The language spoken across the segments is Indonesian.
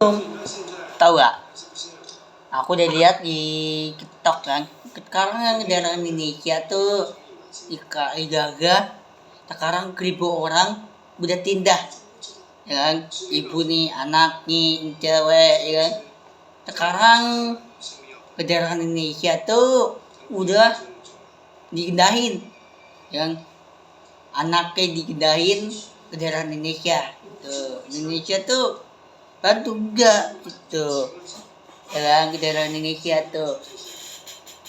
Tahu gak? Aku udah lihat di TikTok kan. Sekarang yang kendaraan Indonesia tuh IKI Gaga. Sekarang 1.000 orang udah tindak, ya kan? Ibu nih, anak nih, cewek, ya kan? Sekarang kendaraan Indonesia tuh udah diindahin, ya kan? Anaknya diindahin kendaraan Indonesia. Indonesia tuh bantu juga gitu, dalam kendaraan Indonesia tuh.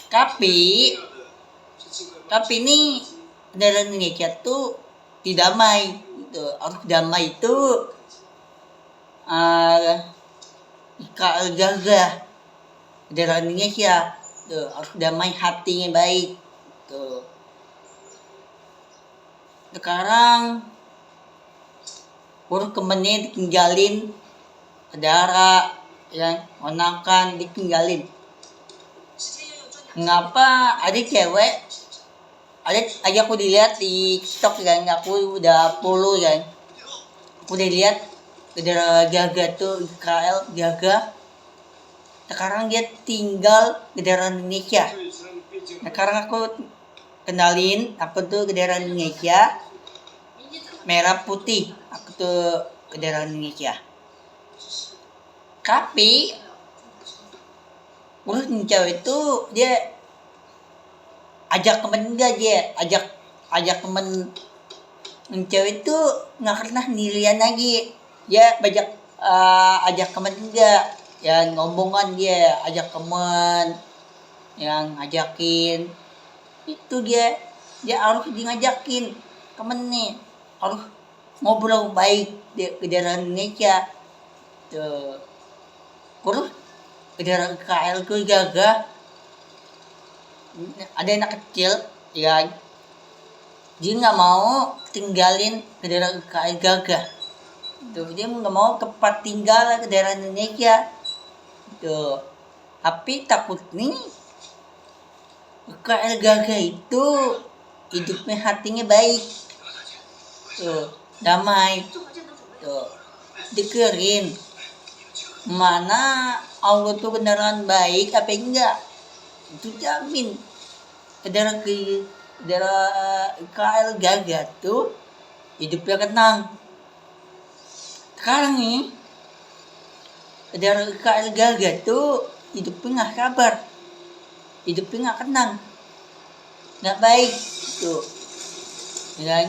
Tapi ini kendaraan Indonesia tuh tidak damai gitu. Harus damai itu IKL Gaga kendaraan Indonesia tuh, harus damai, hatinya baik tuh. Sekarang urus temennya ditinggalin, saudara yang onakan ditinggalin. Kenapa ada cewek, ada aku dilihat di TikTok kan, aku udah follow kan, aku udah lihat saudara Gaga tuh, IKL Gaga. Sekarang dia tinggal kendaraan Indonesia. Sekarang aku kenalin, aku tuh kendaraan Indonesia merah putih, aku tuh kendaraan Indonesia. Tapi urus cewek itu dia ajak temen enggak, dia ajak temen cewek itu nggak pernah sendirian lagi, dia ajak temen enggak, yang ngomongan dia ajak temen, yang ngajakin itu dia harus ngajakin temen nih, harus ngobrol baik di kendaraan Indonesia tuh. Kurus kendaraan KL gue Gaga, ada anak kecil ya, dia nggak mau tinggalin kendaraan KL Gaga tuh, dia nggak mau tempat tinggal kendaraan Indonesia tuh. Tapi takut nih KL Gaga itu hidupnya, hatinya baik tuh, damai tuh, dikirin mana Allah tuh beneran baik apa enggak, itu jamin. Saudara KL Gaga tuh hidupnya tenang. Sekarang nih saudara KL Gaga tuh hidupnya nggak sabar, hidupnya nggak tenang, nggak baik tuh, ya kan?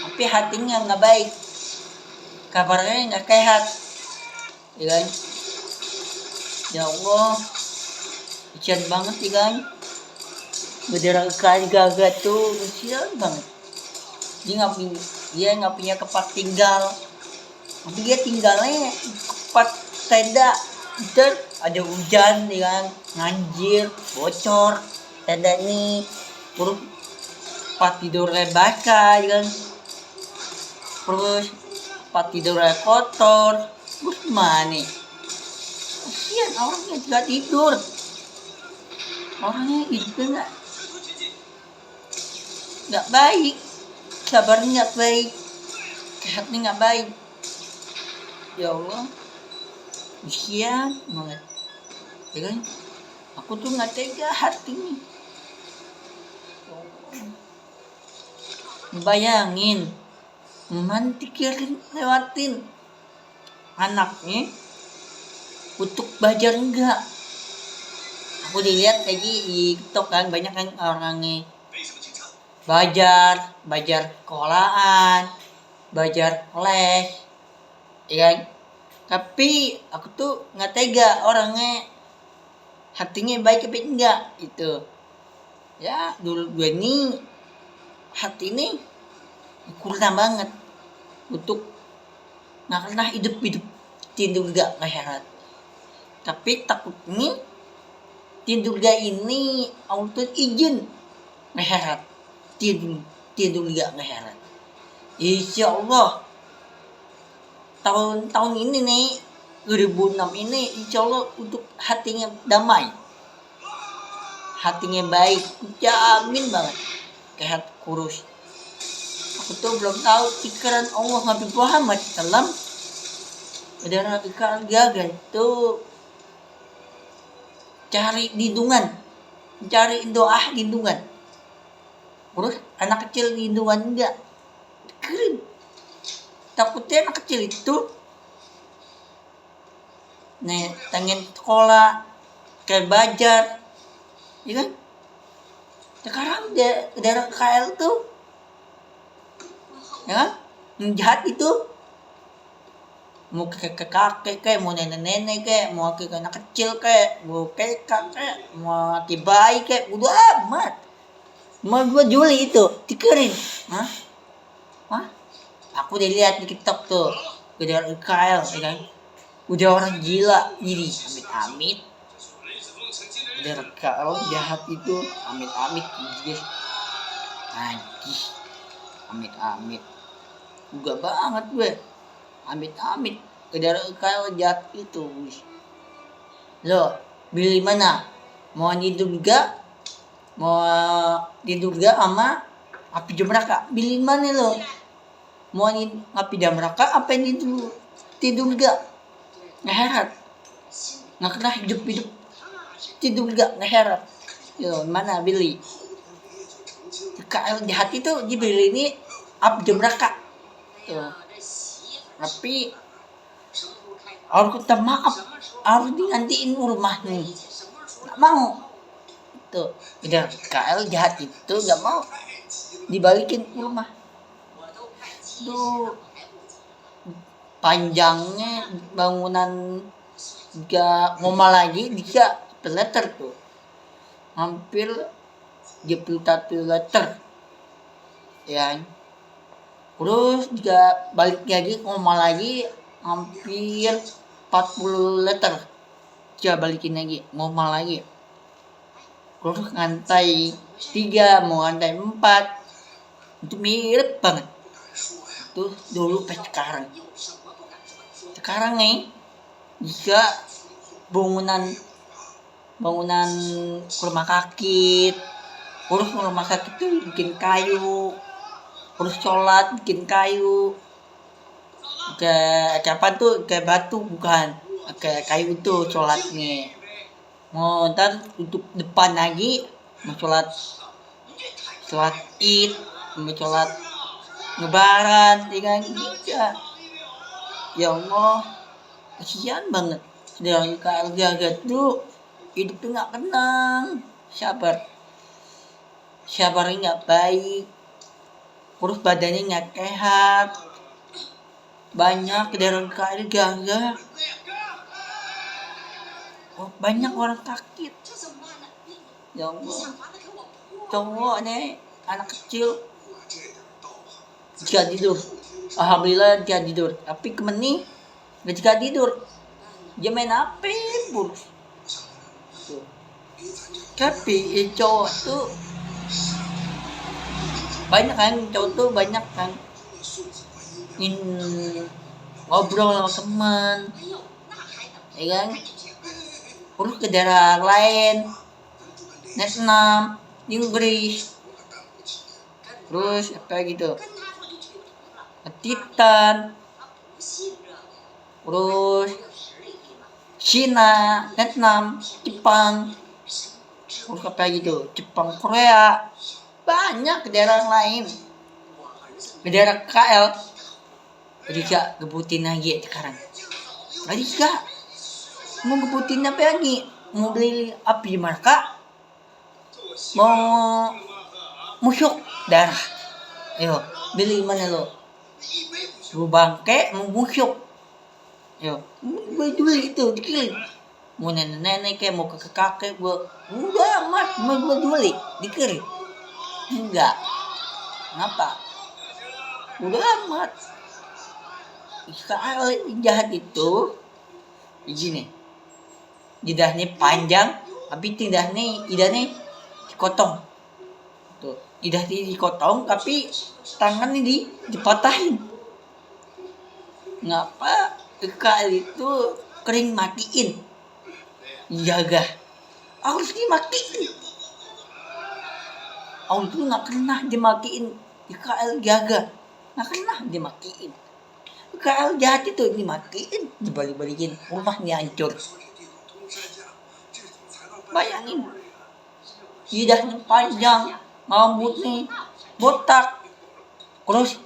Tapi hatinya nggak baik, kabarnya nggak sehat, ya kan? Ya Allah, kasihan banget sih kan, bendera KL Gaga tuh kasihan banget. Dia nggak punya tempat tinggal, tapi dia tinggalnya tempat tenda. Ntar ada hujan, ya kan, nganjir, bocor tenda nih, terus tempat tidurnya basah, ya kan, terus tempat tidurnya kotor, terus gimana nih? Kasihan orangnya juga tidur, orangnya hidupnya nggak baik, sabarnya nggak baik, sehatnya nggak baik. Ya Allah, kasihan banget, ya kan? Aku tuh nggak tega hatinya. Bayangin, mantikirin lewatin anaknya untuk belajar enggak. Aku dilihat lagi di TikTok kan, banyak kan orangnya belajar sekolahan, belajar les, ya kan? Tapi aku tuh nggak tega, orangnya hatinya baik apa enggak itu. Ya dulu gue nih hati ini kurang banget untuk nggak pernah hidup tidur gak akhirat. Tapi takut nih tidur gak ini Allah tuh izin akhirat, tidur gak akhirat. Insya Allah tahun ini nih 2006 ini insya Allah untuk hatinya damai, hatinya baik, jamin banget, sehat kurus. Aku tuh belum tahu pikiran Allah Nabi Muhammad SAW Saudara IKL gagal itu cari lindungan, cari doa lindungan. Terus anak kecil lindungan enggak, keren. Takutnya anak kecil itu nih pengen sekolah kayak belajar, ya kan? Sekarang daerah KL tuh, ya kan? Yang jahat itu mau ke kakek kayak mau nenek kayak mau ke anak kecil kayak mau kakak kayak mau ke bayi kayak udah amat. Mau gua Juli itu dikerin, hah? Hah? Aku udah lihat di TikTok tuh, udah KL, ya kan? Udah orang gila, ini amit-amit. Udah KL jahat itu, amit-amit, anjir, anjir, amit-amit. Juga banget gue, amit-amit. Udah KL jahat itu, lo pilih mana? Mau diduga, mau diduga sama api jam neraka? Pilih mana lo? Mau api jam neraka apa yang tidur gak ngeherat, nggak kena hidup tidur gak ngeherat, yo mana Billy? KL jahat itu dibeli ini api jam neraka tuh. Tapi harus kita maaf, harus digantiin rumah nih, nggak mau tuh. Udah KL jahat itu nggak mau dibalikin rumah tuh. Panjangnya bangunan juga ngomong lagi dia meter tuh, hampir 21 meter ya. Terus juga balik lagi ngomong lagi hampir 40 meter, dia balikin lagi ngomong lagi. Terus ngantai 3 mau ngantai 4 itu mirip banget tuh dulu pas sekarang nih. Jika bangunan rumah sakit, urus rumah sakit tuh bikin kayu, urus sholat bikin kayu, kayak apa tuh, kayak batu bukan, kayak kayu tuh sholatnya. Mau ntar tutup depan lagi mau sholat id, mau sholat lebaran, ya kan? Ya Allah, kasihan banget. Dari KL Gagat tuh hidupnya nggak tenang, sabarnya nggak baik, terus badannya nggak sehat, banyak dari KL Gagat. Oh, banyak orang sakit. Ya Allah, cowok nih anak kecil jika tidur, alhamdulillah dia tidur, tapi kemeni nggak jika tidur, dia main HP pun. Tapi cowok tuh banyak kan, ngobrol sama teman, ya kan? Terus ke daerah lain, net 6, Inggris, terus apa gitu, Titan, terus Cina, Vietnam, Jepang, terus apa gitu, Jepang, Korea, banyak daerah lain. Daerah KL Rika gebutin lagi sekarang. Rika mau gebutin apa lagi? Mau beli api marka? Mau musyuk darah? Ayo beli mana lo? Lu bangke mau musyuk? Yo, gue beli itu dikirim. Mau nenek kayak mau kakek gue, udah amat mau gue beli dikirim. Enggak, ngapa? Udah amat. Israel jahat itu begini, lidahnya panjang tapi idahnya dikotong tuh, lidahnya dikotong tapi tangannya dipatahin. Ngapa Israel itu kering matiin, jaga harus dimatiin. Allah tuh nggak kena dimatiin, Israel jaga nggak kena dimatiin. Kalau jahat itu dimatiin, dibalik-balikin, rumahnya hancur. Bayangin, lidahnya panjang, rambutnya botak, terus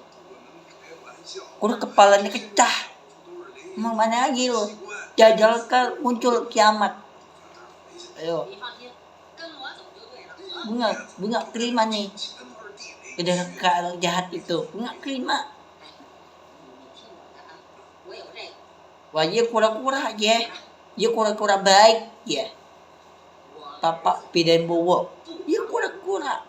kepalanya pecah. Emang mana lagi lo? Jajal kan muncul kiamat. Ayo, bunga kelima nih. Udah kalau jahat itu, bunga kelima. Wajib kura-kura aja, dia kura-kura baik ya. Papa Piden Bowo, dia kura-kura.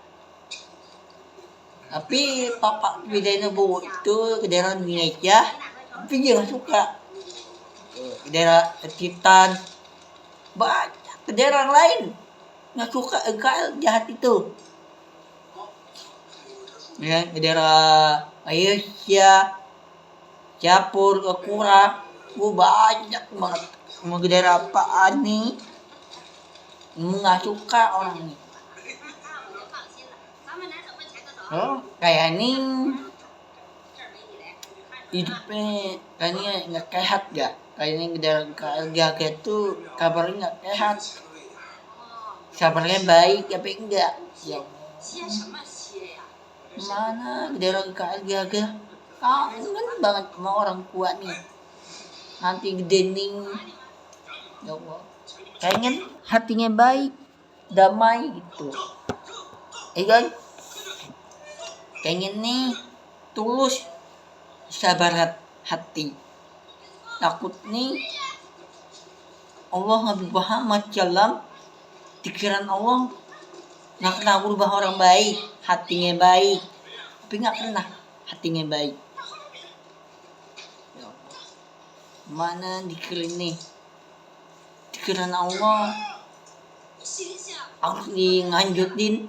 Tapi Papa Piden Bowo itu ke daerah Indonesia, tapi dia nggak suka. Ke daerah Titan, banyak ke daerah lain nggak suka EKL jahat itu. Ya, ke daerah Malaysia, Japur, Kura, banyak banget. Mau ke daerah apaan nih? Nggak suka orang ini. Oh, kayak ini hidupnya kayaknya nggak sehat ya. Kayaknya ke daerah KLGG itu kabarnya nggak sehat. Kabarnya baik tapi enggak. Ya. Mana ke daerah KLGG? Kangen banget sama orang tua nih. Nanti gede nih. Ya Allah. Pengen hatinya baik, damai gitu. Kan? Pengen nih tulus, sabar hati. Takut nih Allah nggak Muhammad dalam pikiran Allah nggak pernah berubah orang baik, hatinya baik, tapi nggak pernah hatinya baik. Mana dikirim nih? Pikiran Allah harus nganjutin,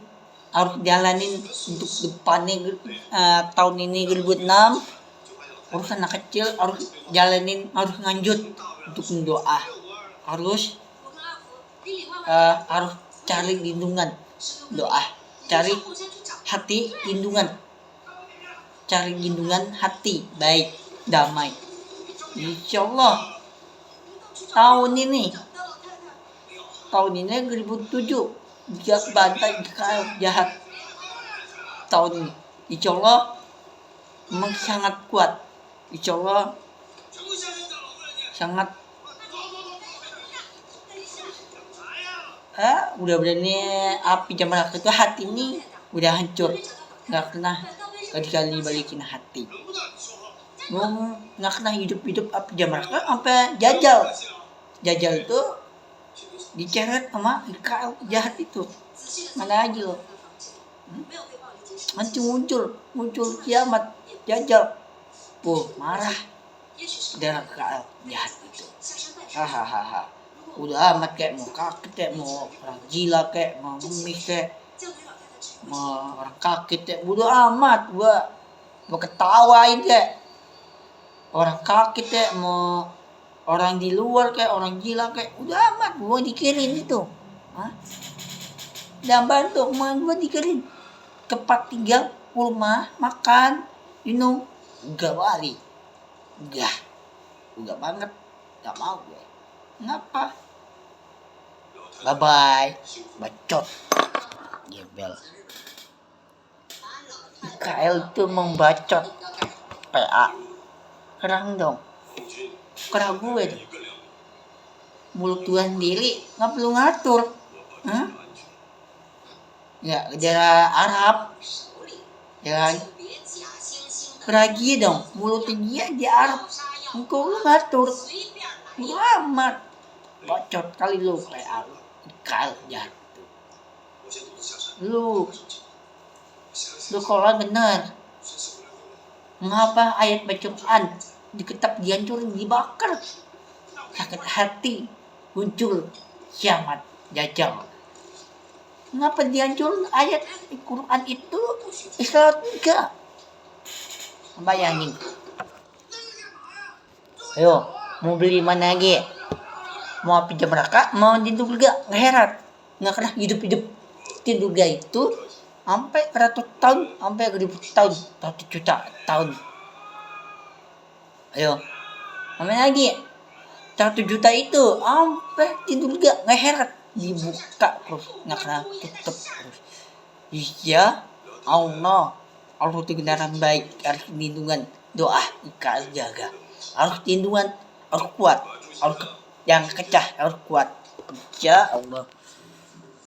harus jalanin untuk depannya tahun ini 2006. Harus anak kecil harus jalanin, harus nganjut untuk mendoa, harus cari lindungan doa, cari hati lindungan, cari lindungan hati baik, damai. Insyaallah tahun ini 2007 jika bantai jahat tahun ini insyaallah memang sangat kuat, insyaallah sangat udah berani api jamrah itu hati ini udah hancur, nggak kena kali balikin hati, nggak kena hidup api jamrah sampai jajal itu diceret sama IKL jahat itu. Mana aja lo nanti muncul kiamat jajal marah darah IKL jahat itu. Hahaha, udah amat kayak mau kakek kayak mau orang gila kayak mau ngemis kayak mau orang kakek kayak udah amat gua ketawain kayak orang kakek kayak mau orang di luar kayak orang gila kayak udah amat gua dikirim itu. Dan bantu gua dikirim tempat tinggal, rumah, makan, minum, enggak wali, enggak banget, enggak mau gue. Ngapa? Bye bye, bacot, gebel. IKL itu membacot, PA, kerang dong. Kerang gue deh. Mulut gue sendiri nggak perlu ngatur. Ya daerah Arab ya kan, keragi dong mulutnya dia Arab, engkau lu ngatur lu amat bacot kali lu kayak IKL jatuh. Lu kalau bener mengapa ayat bacaan diketap, dihancurin, dibakar, sakit hati, muncul kiamat jajal. Mengapa dihancurin ayat Al-Quran itu Islam enggak? Bayangin. Ayo, mau beli mana lagi? Mau api jamraka, mau di surga, nggak heran, nggak kena hidup di surga itu sampai 100 tahun, sampai 1000 tahun, 1 juta tahun. Ayo, main lagi. 1 juta itu sampai tidur gak ngeheret, dibuka terus nggak tutup terus. Iya, Allah, harus kebenaran baik, harus lindungan, doa, Ika jaga, harus lindungan, harus kuat, harus yang kecah, harus kuat. Ya Allah.